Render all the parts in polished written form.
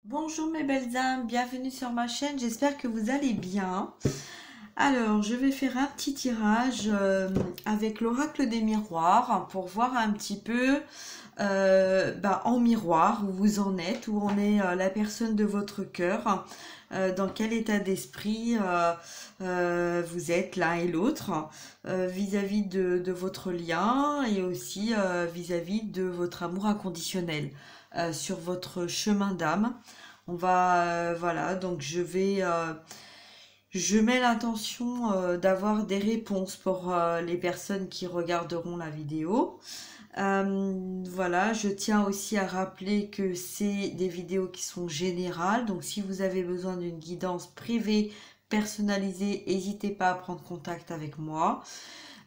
Bonjour mes belles âmes, bienvenue sur ma chaîne, j'espère que vous allez bien. Alors, je vais faire un petit tirage avec l'oracle des miroirs pour voir un petit peu en miroir où vous en êtes, où en est la personne de votre cœur, dans quel état d'esprit vous êtes l'un et l'autre vis-à-vis de votre lien et aussi vis-à-vis de votre amour inconditionnel sur votre chemin d'âme. On va, voilà, donc je mets l'intention d'avoir des réponses pour les personnes qui regarderont la vidéo. Voilà, je tiens aussi à rappeler que c'est des vidéos qui sont générales, donc si vous avez besoin d'une guidance privée, personnalisée, n'hésitez pas à prendre contact avec moi.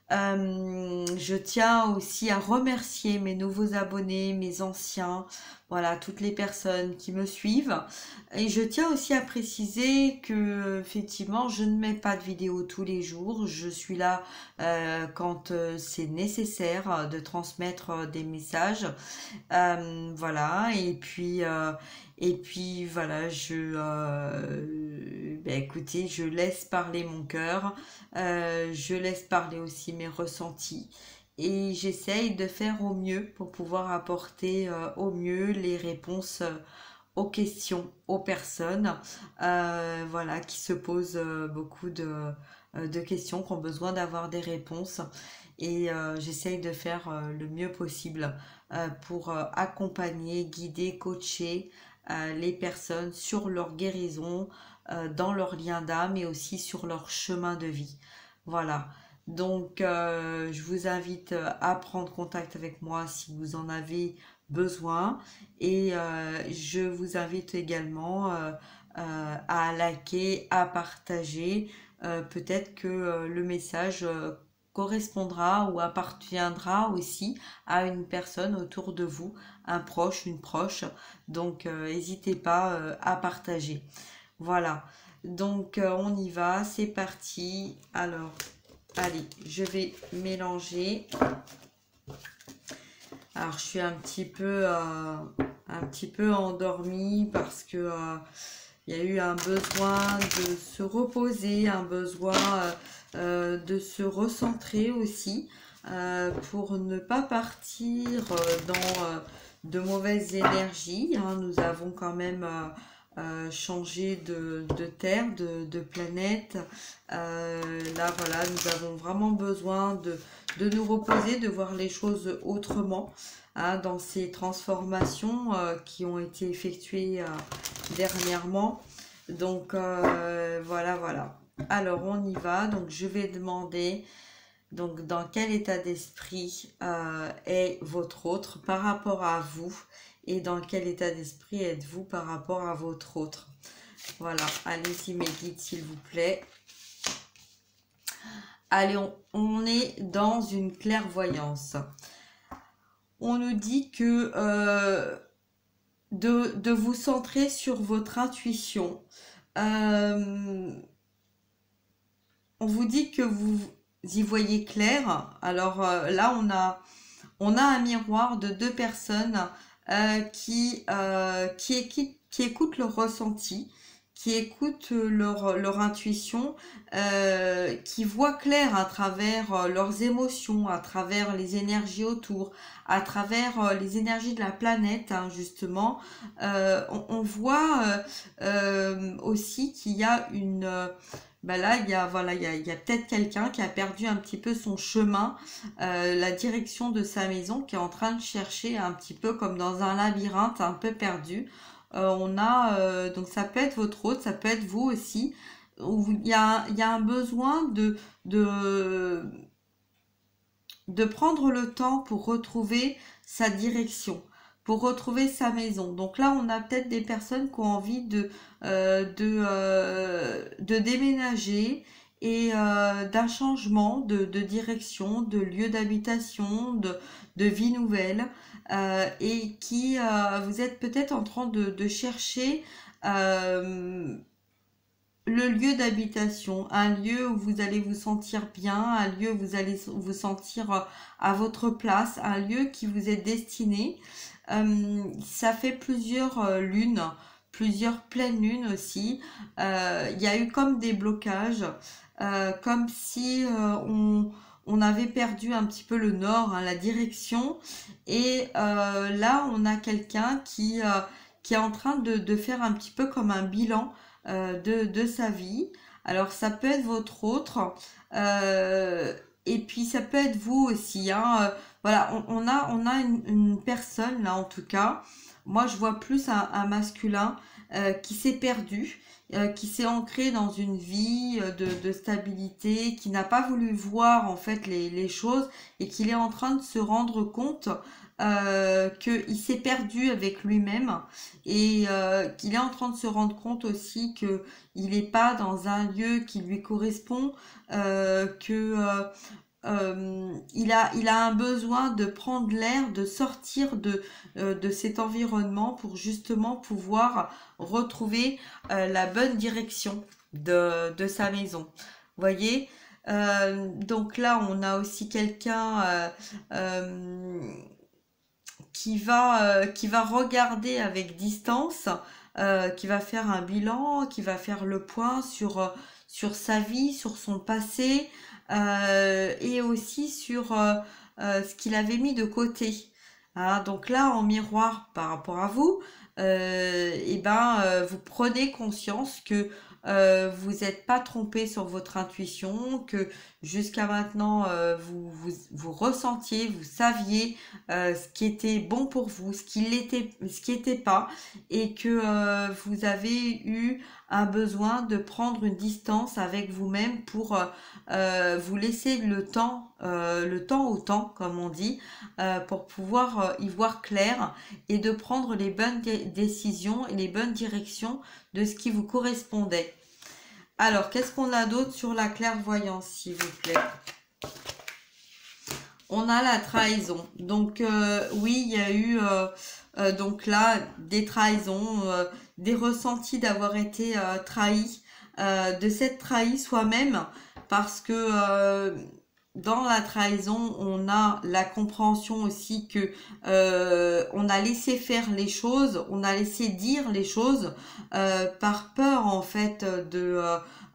Je tiens aussi à remercier mes nouveaux abonnés, mes anciens, voilà, toutes les personnes qui me suivent. Et je tiens aussi à préciser que, effectivement, je ne mets pas de vidéos tous les jours. Je suis là quand c'est nécessaire de transmettre des messages. Voilà, et puis voilà, écoutez, je laisse parler mon cœur, je laisse parler aussi mes ressentis, et j'essaye de faire au mieux pour pouvoir apporter au mieux les réponses aux questions, aux personnes, voilà, qui se posent beaucoup de questions, qui ont besoin d'avoir des réponses. Et j'essaye de faire le mieux possible pour accompagner, guider, coacher les personnes sur leur guérison, dans leur lien d'âme et aussi sur leur chemin de vie. Voilà. Donc, je vous invite à prendre contact avec moi si vous en avez besoin. Et je vous invite également à liker, à partager. Peut-être que le message correspondra ou appartiendra aussi à une personne autour de vous, un proche, une proche. Donc, n'hésitez pas à partager. Voilà. Donc, on y va, c'est parti. Alors, allez, je vais mélanger. Alors, je suis un petit peu endormie parce que il y a eu un besoin de se reposer, un besoin de se recentrer aussi pour ne pas partir dans de mauvaises énergies, hein. Nous avons quand même changé de terre, de planète. Là, voilà, nous avons vraiment besoin de nous reposer, de voir les choses autrement, hein, dans ces transformations qui ont été effectuées dernièrement. Donc, voilà, voilà. Alors, on y va. Donc, je vais demander donc dans quel état d'esprit est votre autre par rapport à vous et dans quel état d'esprit êtes-vous par rapport à votre autre. Voilà, allez-y mes guides s'il vous plaît. Allez, on est dans une clairvoyance. On nous dit que de vous centrer sur votre intuition. On vous dit que vous y voyez clair. Alors là, on a un miroir de deux personnes qui écoutent leur ressenti, qui écoutent leur intuition, qui voient clair à travers leurs émotions, à travers les énergies autour, à travers les énergies de la planète, hein, justement. On voit aussi qu'il y a là, il y a peut-être quelqu'un qui a perdu un petit peu son chemin, la direction de sa maison, qui est en train de chercher un petit peu comme dans un labyrinthe, un peu perdu. Donc ça peut être votre hôte, ça peut être vous aussi, où il y a un besoin de, de prendre le temps pour retrouver sa direction, pour retrouver sa maison. Donc là, on a peut-être des personnes qui ont envie de déménager et d'un changement de direction, de lieu d'habitation, de vie nouvelle, et qui vous êtes peut-être en train de chercher le lieu d'habitation, un lieu où vous allez vous sentir bien, un lieu où vous allez vous sentir à votre place, un lieu qui vous est destiné. Ça fait plusieurs lunes plusieurs pleines lunes aussi. Il y a eu comme des blocages, comme si on avait perdu un petit peu le nord, hein, la direction. Et là, on a quelqu'un qui est en train de faire un petit peu comme un bilan de sa vie. Alors, ça peut être votre autre, euh, et puis ça peut être vous aussi, hein. Voilà, on a une personne là, en tout cas. Moi, je vois plus un masculin qui s'est perdu, qui s'est ancré dans une vie de stabilité, qui n'a pas voulu voir en fait les choses et qu'il est en train de se rendre compte qu'il s'est perdu avec lui-même et qu'il est en train de se rendre compte aussi que il n'est pas dans un lieu qui lui correspond, que il a un besoin de prendre l'air, de sortir de cet environnement pour justement pouvoir retrouver la bonne direction de sa maison. Vous voyez. Donc là, on a aussi quelqu'un qui va regarder avec distance, qui va faire un bilan, qui va faire le point sur sa vie, sur son passé, et aussi sur ce qu'il avait mis de côté. Hein, donc là, en miroir par rapport à vous, et ben, vous prenez conscience que vous n'êtes pas trompé sur votre intuition, que jusqu'à maintenant, vous ressentiez, vous saviez ce qui était bon pour vous, ce qui était pas, et que vous avez eu un besoin de prendre une distance avec vous-même pour vous laisser le temps au temps, comme on dit, pour pouvoir y voir clair et de prendre les bonnes décisions et les bonnes directions de ce qui vous correspondait. Alors, qu'est-ce qu'on a d'autre sur la clairvoyance, s'il vous plaît? On a la trahison. Donc, oui, il y a eu donc là des trahisons, des ressentis d'avoir été trahi, de s'être trahi soi-même, parce que dans la trahison, on a la compréhension aussi que on a laissé faire les choses, on a laissé dire les choses par peur en fait de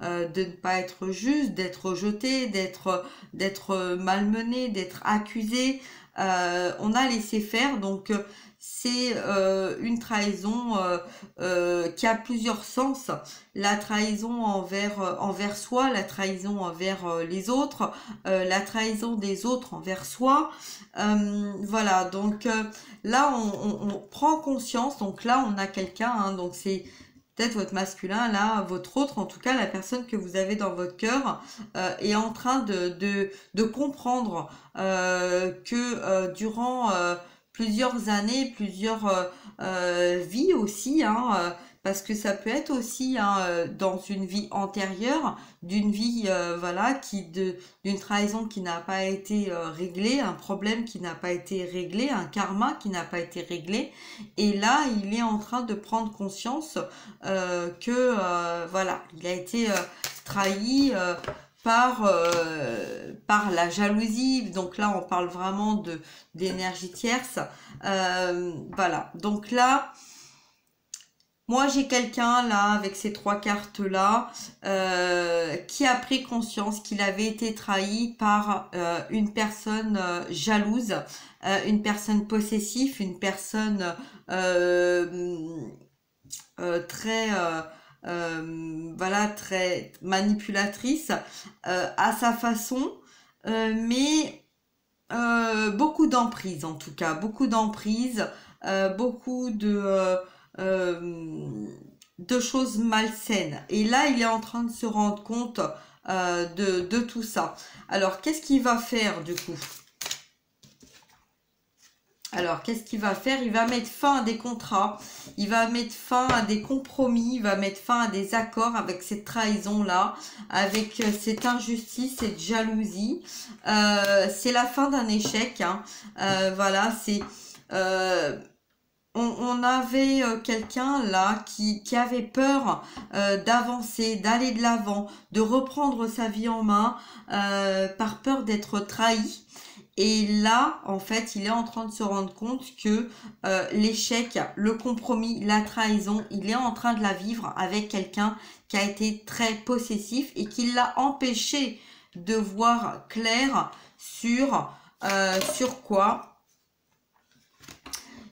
ne pas être juste, d'être rejeté, d'être malmené, d'être accusé. On a laissé faire, donc c'est une trahison qui a plusieurs sens. La trahison envers soi, la trahison envers les autres, la trahison des autres envers soi. Voilà, donc là on prend conscience, donc là on a quelqu'un, hein, donc c'est peut-être votre masculin, là, votre autre, en tout cas la personne que vous avez dans votre cœur, est en train de comprendre que durant plusieurs années, plusieurs vies aussi, hein, parce que ça peut être aussi, hein, dans une vie antérieure, d'une vie voilà d'une trahison qui n'a pas été réglée, un problème qui n'a pas été réglé, un karma qui n'a pas été réglé, et là il est en train de prendre conscience que voilà, il a été trahi par la jalousie. Donc là on parle vraiment d'énergie tierce. Voilà, donc là moi j'ai quelqu'un là avec ces trois cartes là qui a pris conscience qu'il avait été trahi par une personne jalouse, une personne possessive, une personne très voilà, très manipulatrice à sa façon, mais beaucoup d'emprise, en tout cas beaucoup d'emprise, beaucoup de choses malsaines, et là il est en train de se rendre compte de tout ça. Alors qu'est-ce qu'il va faire du coup? Alors, qu'est-ce qu'il va faire? Il va mettre fin à des contrats, il va mettre fin à des compromis, il va mettre fin à des accords avec cette trahison-là, avec cette injustice, cette jalousie. C'est la fin d'un échec, hein. Voilà, c'est... on avait quelqu'un là qui avait peur d'avancer, d'aller de l'avant, de reprendre sa vie en main, par peur d'être trahi. Et là, en fait, il est en train de se rendre compte que l'échec, le compromis, la trahison, il est en train de la vivre avec quelqu'un qui a été très possessif et qui l'a empêché de voir clair sur quoi?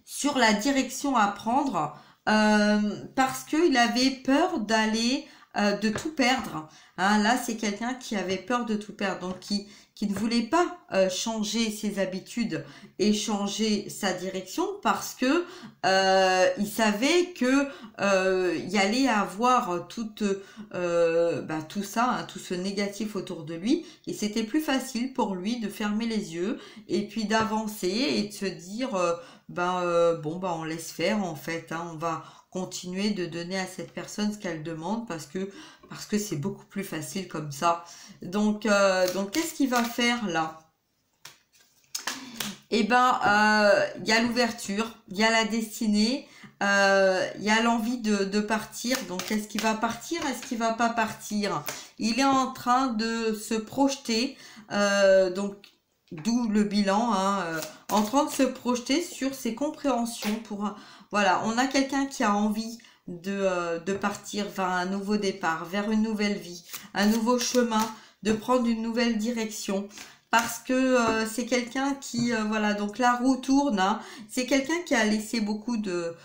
Sur la direction à prendre, parce qu'il avait peur de tout perdre. Hein, là, c'est quelqu'un qui avait peur de tout perdre, donc qui ne voulait pas changer ses habitudes et changer sa direction parce que il savait que il y allait avoir tout ça, hein, tout ce négatif autour de lui, et c'était plus facile pour lui de fermer les yeux et puis d'avancer et de se dire bon, on laisse faire en fait, hein, on va continuer de donner à cette personne ce qu'elle demande parce que c'est beaucoup plus facile comme ça. Donc qu'est-ce qu'il va faire là? Eh ben, il y a l'ouverture, il y a la destinée, il y a l'envie de partir. Donc, est-ce qu'il va partir? Est-ce qu'il va pas partir? Il est en train de se projeter, donc d'où le bilan, hein, en train de se projeter sur ses compréhensions. Voilà, on a quelqu'un qui a envie de partir vers un nouveau départ, vers une nouvelle vie, un nouveau chemin, de prendre une nouvelle direction. Parce que c'est quelqu'un qui, voilà, donc la roue tourne, hein. C'est quelqu'un qui a laissé beaucoup de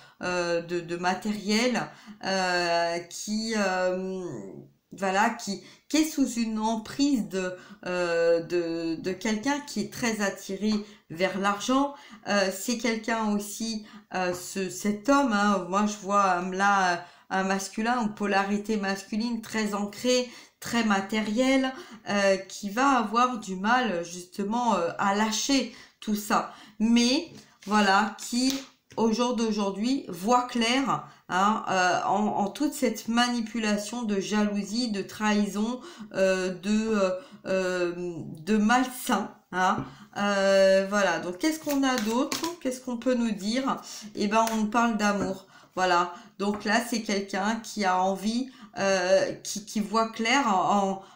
matériel, voilà, qui est sous une emprise de quelqu'un qui est très attiré vers l'argent. C'est quelqu'un aussi, cet homme, hein, moi je vois là un masculin, une polarité masculine très ancrée, très matériel, qui va avoir du mal justement à lâcher tout ça. Mais voilà, qui au jour d'aujourd'hui voit clair, hein, en toute cette manipulation de jalousie, de trahison, de malsain. Hein. Voilà, donc qu'est-ce qu'on a d'autre? Qu'est-ce qu'on peut nous dire? Eh ben, on parle d'amour. Voilà, donc là, c'est quelqu'un qui a envie, qui voit clair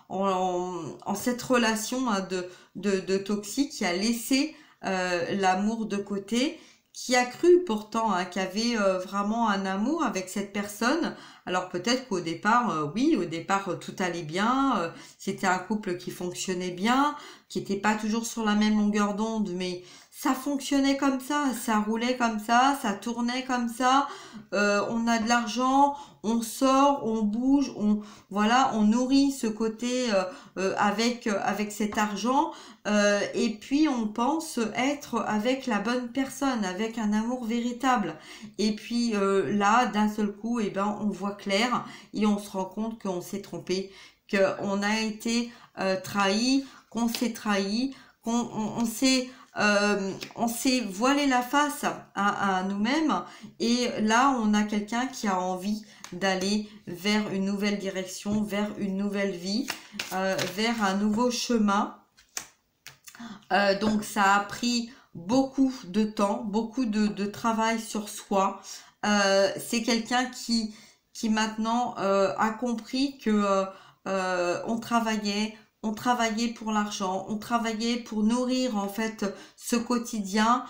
en cette relation, hein, de toxique, qui a laissé l'amour de côté, qui a cru pourtant, hein, qu'il y avait vraiment un amour avec cette personne. Alors peut-être qu'au départ, oui, au départ tout allait bien, c'était un couple qui fonctionnait bien, qui n'était pas toujours sur la même longueur d'onde, mais ça fonctionnait comme ça roulait comme ça tournait comme ça. On a de l'argent, on sort, on bouge, on nourrit ce côté avec cet argent, et puis on pense être avec la bonne personne, avec un amour véritable. Et puis là, d'un seul coup, eh ben, on voit clair et on se rend compte qu'on s'est trompé, qu'on a été trahi, qu'on s'est trahi, on s'est voilé la face à nous-mêmes, et là on a quelqu'un qui a envie d'aller vers une nouvelle direction, vers une nouvelle vie, vers un nouveau chemin. Donc ça a pris beaucoup de temps, beaucoup de travail sur soi. C'est quelqu'un qui maintenant a compris que on travaillait pour l'argent, on travaillait pour nourrir en fait ce quotidien.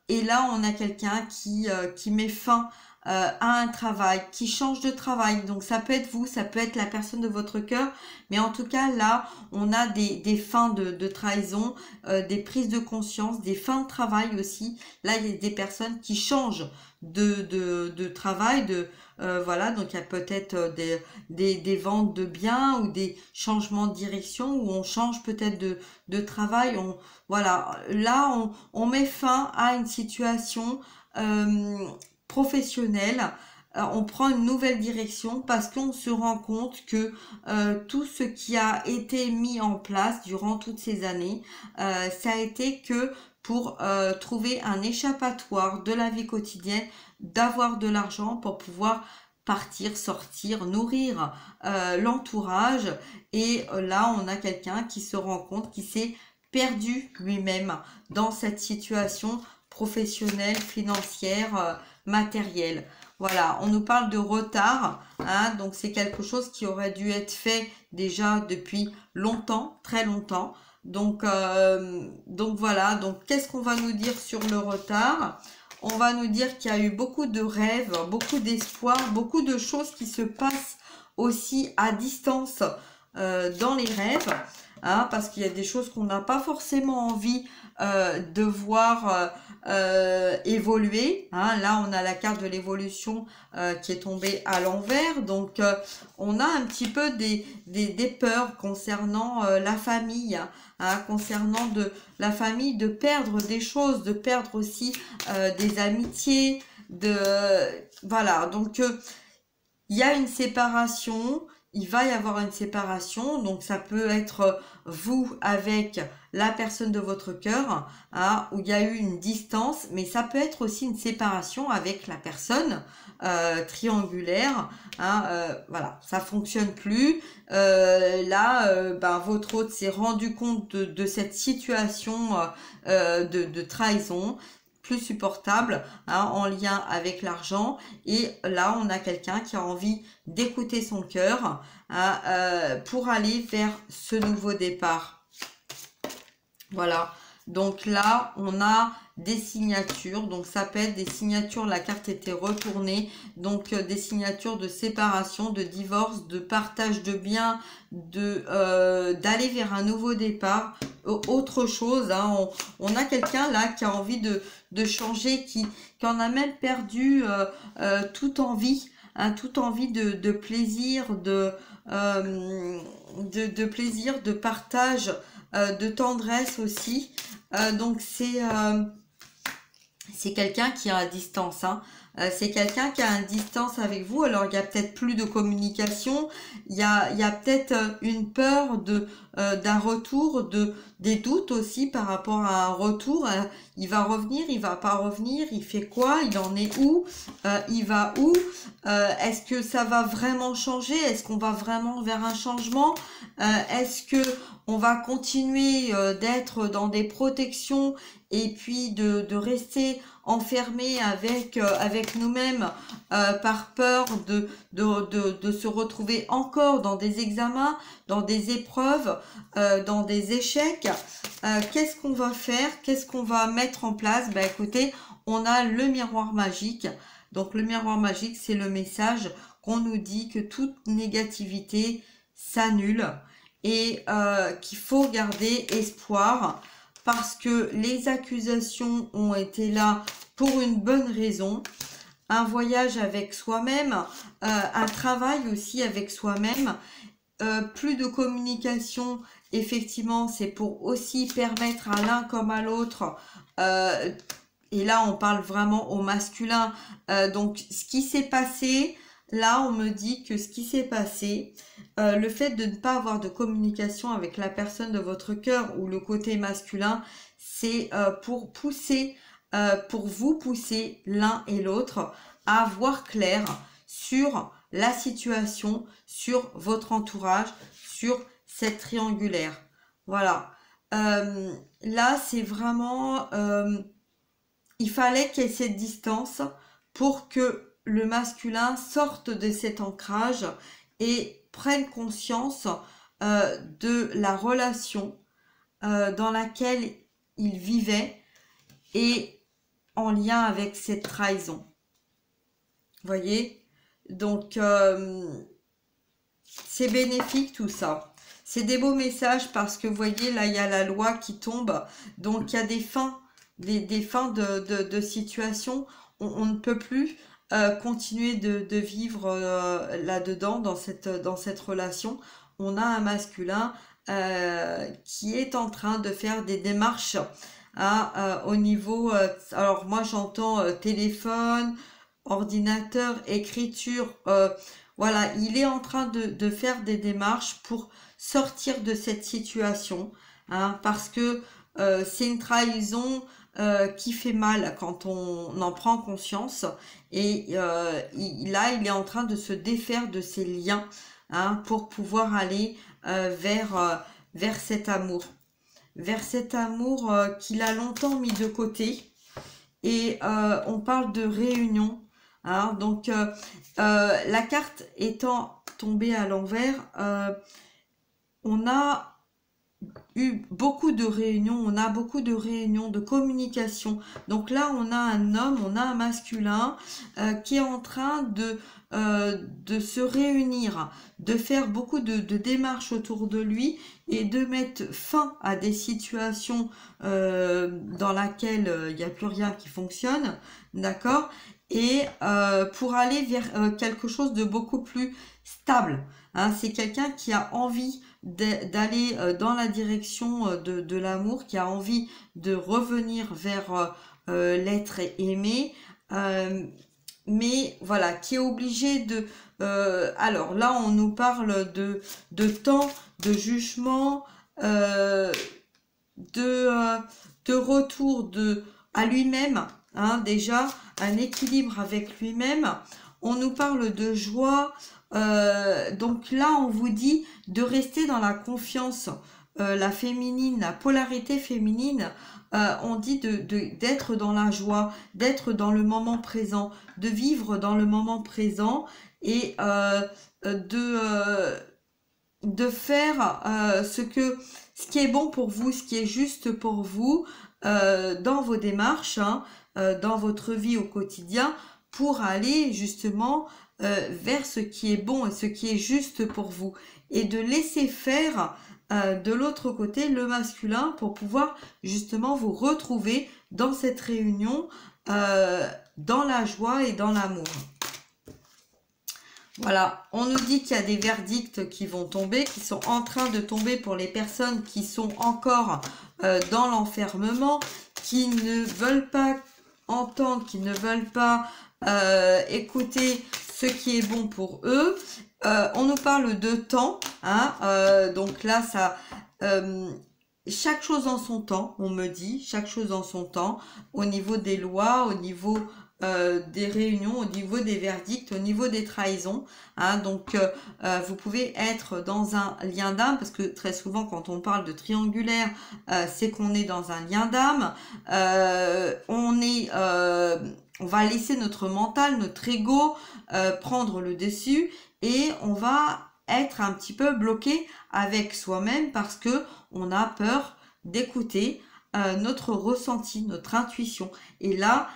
Et là, on a quelqu'un qui met fin à un travail, qui change de travail. Donc ça peut être vous, ça peut être la personne de votre cœur, mais en tout cas là, on a des fins de trahison, des prises de conscience, des fins de travail aussi. Là, il y a des personnes qui changent de travail, voilà, donc il y a peut-être des ventes de biens ou des changements de direction où on change peut-être de travail. Voilà, là, on met fin à une situation professionnelle. On prend une nouvelle direction parce qu'on se rend compte que tout ce qui a été mis en place durant toutes ces années, ça a été que pour trouver un échappatoire de la vie quotidienne, d'avoir de l'argent pour pouvoir partir, sortir, nourrir l'entourage. Et là, on a quelqu'un qui se rend compte qu'il s'est perdu lui-même dans cette situation professionnelle, financière, matérielle. Voilà, on nous parle de retard, hein, donc c'est quelque chose qui aurait dû être fait déjà depuis longtemps, très longtemps. Donc voilà, donc qu'est-ce qu'on va nous dire sur le retard? On va nous dire qu'il y a eu beaucoup de rêves, beaucoup d'espoir, beaucoup de choses qui se passent aussi à distance dans les rêves, hein, parce qu'il y a des choses qu'on n'a pas forcément envie de voir évoluer. Hein. Là, on a la carte de l'évolution qui est tombée à l'envers, donc on a un petit peu des peurs concernant la famille. Hein, concernant la famille, de perdre des choses, de perdre aussi des amitiés, voilà, donc il y a une séparation, il va y avoir une séparation, donc ça peut être vous avec la personne de votre cœur, hein, où il y a eu une distance, mais ça peut être aussi une séparation avec la personne triangulaire, hein, voilà, ça fonctionne plus. Là, votre hôte s'est rendu compte de cette situation de trahison plus supportable, hein, en lien avec l'argent, et là on a quelqu'un qui a envie d'écouter son cœur, hein, pour aller vers ce nouveau départ. Voilà, donc là on a des signatures, donc ça peut être des signatures, la carte était retournée, donc des signatures de séparation, de divorce, de partage de biens, d'aller vers un nouveau départ, autre chose, hein. On a quelqu'un là qui a envie de changer, qui en a même perdu toute envie, hein, toute envie de plaisir, de plaisir, de partage, de tendresse aussi. Donc c'est quelqu'un qui est à distance, hein. C'est quelqu'un qui a une distance avec vous. Alors il y a peut-être plus de communication, il y a peut-être une peur d'un retour, des doutes aussi par rapport à un retour. Il va revenir, il va pas revenir, il fait quoi, il en est où, il va où, est-ce que ça va vraiment changer, est-ce qu'on va vraiment vers un changement, est-ce que on va continuer d'être dans des protections et puis de rester enfermés avec nous-mêmes par peur de se retrouver encore dans des examens, dans des épreuves, dans des échecs. Qu'est-ce qu'on va faire? Qu'est-ce qu'on va mettre en place? Ben écoutez, on a le miroir magique. Donc le miroir magique, c'est le message qu'on nous dit que toute négativité s'annule et qu'il faut garder espoir, parce que les accusations ont été là pour une bonne raison. Un voyage avec soi-même, un travail aussi avec soi-même, plus de communication, effectivement, c'est pour aussi permettre à l'un comme à l'autre, et là on parle vraiment au masculin, donc ce qui s'est passé, là on me dit que ce qui s'est passé, le fait de ne pas avoir de communication avec la personne de votre cœur ou le côté masculin, c'est pour vous pousser l'un et l'autre à voir clair sur la situation, sur votre entourage, sur cette triangulaire. Voilà. Là, c'est vraiment... il fallait qu'il y ait cette distance pour que le masculin sorte de cet ancrage et prenne conscience de la relation dans laquelle il vivait et en lien avec cette trahison. Voyez, donc c'est bénéfique tout ça. C'est des beaux messages parce que vous voyez, là il y a la loi qui tombe, donc il y a des fins, des fins de situation. On ne peut plus continuer de vivre là-dedans, dans cette relation. On a un masculin qui est en train de faire des démarches, hein, au niveau, alors moi j'entends téléphone, ordinateur, écriture, voilà, il est en train de faire des démarches pour sortir de cette situation, hein, parce que c'est une trahison qui fait mal quand on en prend conscience, et là il est en train de se défaire de ses liens, hein, pour pouvoir aller vers cet amour. Vers cet amour qu'il a longtemps mis de côté. Et on parle de réunion. Hein, donc la carte étant tombée à l'envers, on a eu beaucoup de réunions, on a beaucoup de réunions de communication. Donc là, on a un homme, on a un masculin qui est en train de se réunir, de faire beaucoup de démarches autour de lui et de mettre fin à des situations dans lesquelles il n'y a plus rien qui fonctionne, d'accord? Et pour aller vers quelque chose de beaucoup plus stable. Hein, c'est quelqu'un qui a envie d'aller dans la direction de l'amour, qui a envie de revenir vers l'être aimé, euh, mais voilà, qui est obligé de... alors là, on nous parle de temps, de jugement, euh, de, de retour à lui-même, hein, déjà, un équilibre avec lui-même. On nous parle de joie. Donc là, on vous dit de rester dans la confiance, la féminine, la polarité féminine. On dit d'être dans la joie, d'être dans le moment présent, de vivre dans le moment présent et de faire ce qui est bon pour vous, ce qui est juste pour vous dans vos démarches, hein, dans votre vie au quotidien, pour aller justement vers ce qui est bon et ce qui est juste pour vous. Et de laisser faire de l'autre côté le masculin pour pouvoir justement vous retrouver dans cette réunion, dans la joie et dans l'amour. Voilà, on nous dit qu'il y a des verdicts qui vont tomber, qui sont en train de tomber pour les personnes qui sont encore dans l'enfermement, qui ne veulent pas entendre, qui ne veulent pas écouter ce qui est bon pour eux. On nous parle de temps, hein, donc là, ça... chaque chose en son temps, on me dit, chaque chose en son temps, au niveau des lois, au niveau des réunions, au niveau des verdicts, au niveau des trahisons. Hein, donc, vous pouvez être dans un lien d'âme, parce que très souvent, quand on parle de triangulaire, c'est qu'on est dans un lien d'âme. On va laisser notre mental, notre ego prendre le dessus et on va être un petit peu bloqué avec soi-même parce que on a peur d'écouter notre ressenti, notre intuition. Et là,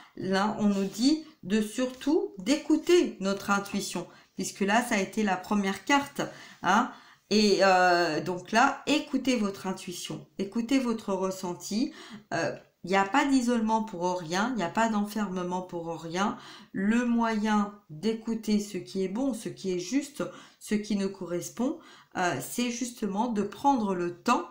on nous dit de surtout d'écouter notre intuition, puisque là, ça a été la première carte. Hein. Et donc là, écoutez votre intuition, écoutez votre ressenti. Il n'y a pas d'isolement pour rien, il n'y a pas d'enfermement pour rien. Le moyen d'écouter ce qui est bon, ce qui est juste, ce qui nous correspond, c'est justement de prendre le temps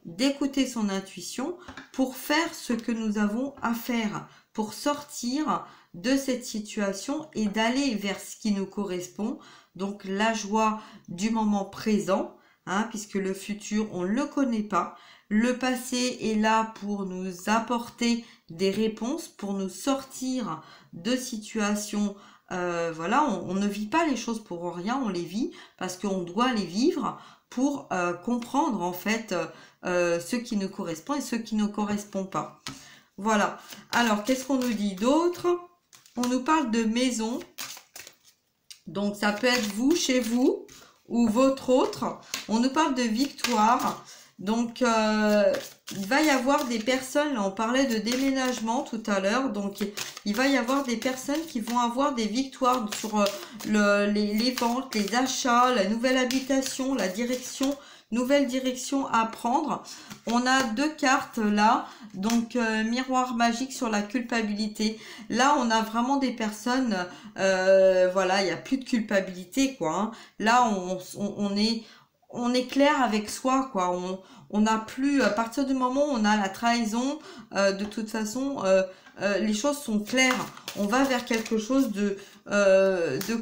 d'écouter son intuition pour faire ce que nous avons à faire, pour sortir de cette situation et d'aller vers ce qui nous correspond. Donc la joie du moment présent, hein, puisque le futur, on ne le connaît pas. Le passé est là pour nous apporter des réponses, pour nous sortir de situations. Voilà, on ne vit pas les choses pour rien, on les vit parce qu'on doit les vivre pour comprendre en fait ce qui nous correspond et ce qui ne correspond pas. Voilà. Alors, qu'est-ce qu'on nous dit d'autre? On nous parle de maison. Donc, ça peut être vous, chez vous, ou votre autre. On nous parle de victoire. Donc, il va y avoir des personnes, là on parlait de déménagement tout à l'heure, donc il va y avoir des personnes qui vont avoir des victoires sur les ventes, les achats, la nouvelle habitation, la direction, nouvelle direction à prendre. On a deux cartes là, donc miroir magique sur la culpabilité. Là, on a vraiment des personnes, voilà, il n'y a plus de culpabilité, quoi. Hein. Là, on est clair avec soi, quoi. On n'a plus, à partir du moment où on a la trahison, de toute façon, les choses sont claires. On va vers quelque chose de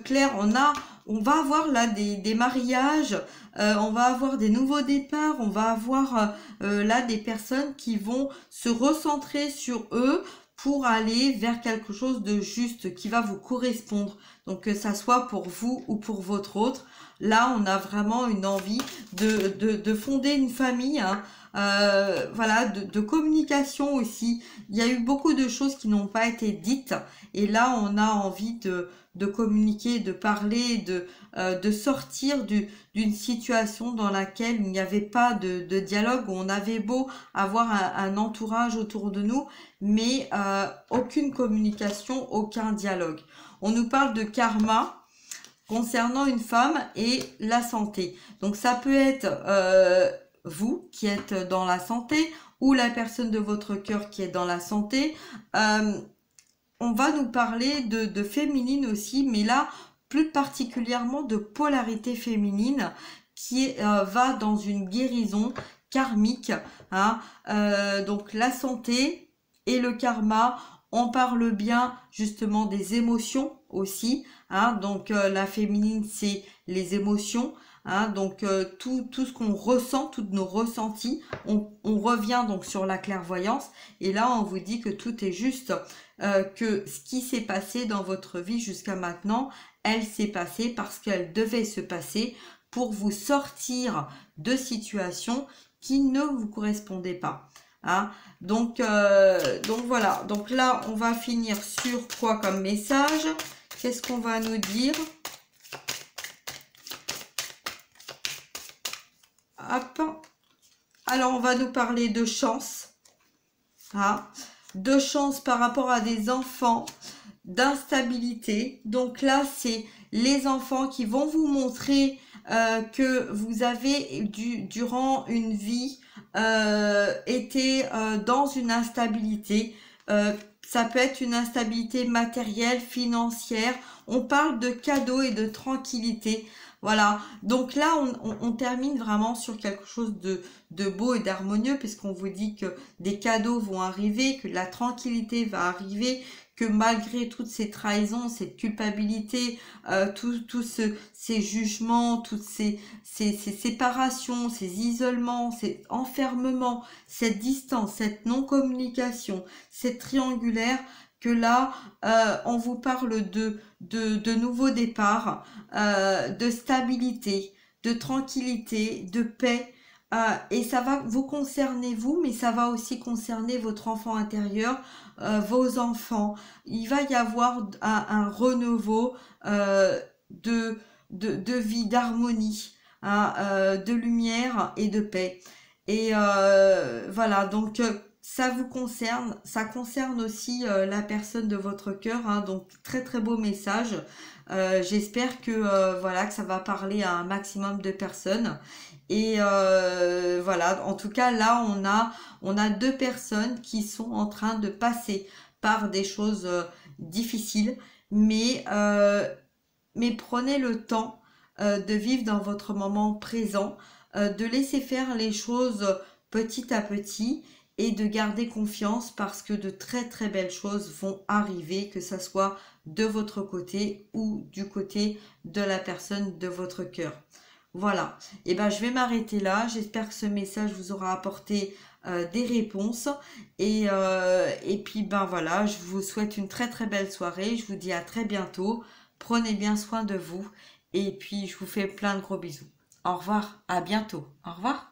clair. On va avoir là des mariages, on va avoir des nouveaux départs, on va avoir là des personnes qui vont se recentrer sur eux pour aller vers quelque chose de juste qui va vous correspondre. Donc que ça soit pour vous ou pour votre autre. Là, on a vraiment une envie de fonder une famille, hein. Voilà, de communication aussi. Il y a eu beaucoup de choses qui n'ont pas été dites. Et là, on a envie de communiquer, de parler, de sortir d'une situation dans laquelle il n'y avait pas de dialogue, où on avait beau avoir un entourage autour de nous, mais aucune communication, aucun dialogue. On nous parle de karma concernant une femme et la santé. Donc ça peut être vous qui êtes dans la santé ou la personne de votre cœur qui est dans la santé. On va nous parler de féminine aussi, mais là, plus particulièrement de polarité féminine qui va dans une guérison karmique. Hein. Donc la santé et le karma, on parle bien justement des émotions aussi. Hein. Donc la féminine, c'est les émotions. Hein, donc tout ce qu'on ressent, tous nos ressentis, on revient donc sur la clairvoyance et là on vous dit que tout est juste, que ce qui s'est passé dans votre vie jusqu'à maintenant, elle s'est passée parce qu'elle devait se passer pour vous sortir de situations qui ne vous correspondaient pas. Hein. Donc voilà, donc là on va finir sur quoi comme message? Qu'est-ce qu'on va nous dire? Hop. Alors, on va nous parler de chance. Hein, de chance par rapport à des enfants, d'instabilité. Donc là, c'est les enfants qui vont vous montrer que vous avez, durant une vie, été dans une instabilité. Ça peut être une instabilité matérielle, financière. On parle de cadeaux et de tranquillité. Voilà, donc là, on termine vraiment sur quelque chose de beau et d'harmonieux, puisqu'on vous dit que des cadeaux vont arriver, que la tranquillité va arriver, que malgré toutes ces trahisons, cette culpabilité, ces jugements, toutes ces séparations, ces isolements, ces enfermements, cette distance, cette non-communication, cette triangulaire, que là, on vous parle de nouveaux départs, de stabilité, de tranquillité, de paix. Et ça va vous concerner vous, mais ça va aussi concerner votre enfant intérieur, vos enfants. Il va y avoir un renouveau de vie, d'harmonie, hein, de lumière et de paix. Et voilà, donc ça vous concerne, ça concerne aussi la personne de votre cœur, hein, donc très très beau message. J'espère que voilà, que ça va parler à un maximum de personnes. Et voilà, en tout cas là on a deux personnes qui sont en train de passer par des choses difficiles, mais prenez le temps de vivre dans votre moment présent, de laisser faire les choses petit à petit et de garder confiance parce que de très très belles choses vont arriver, que ça soit de votre côté ou du côté de la personne de votre cœur. Voilà, et ben je vais m'arrêter là. J'espère que ce message vous aura apporté des réponses et puis ben voilà, je vous souhaite une très très belle soirée. Je vous dis à très bientôt. Prenez bien soin de vous et puis je vous fais plein de gros bisous. Au revoir, à bientôt. Au revoir.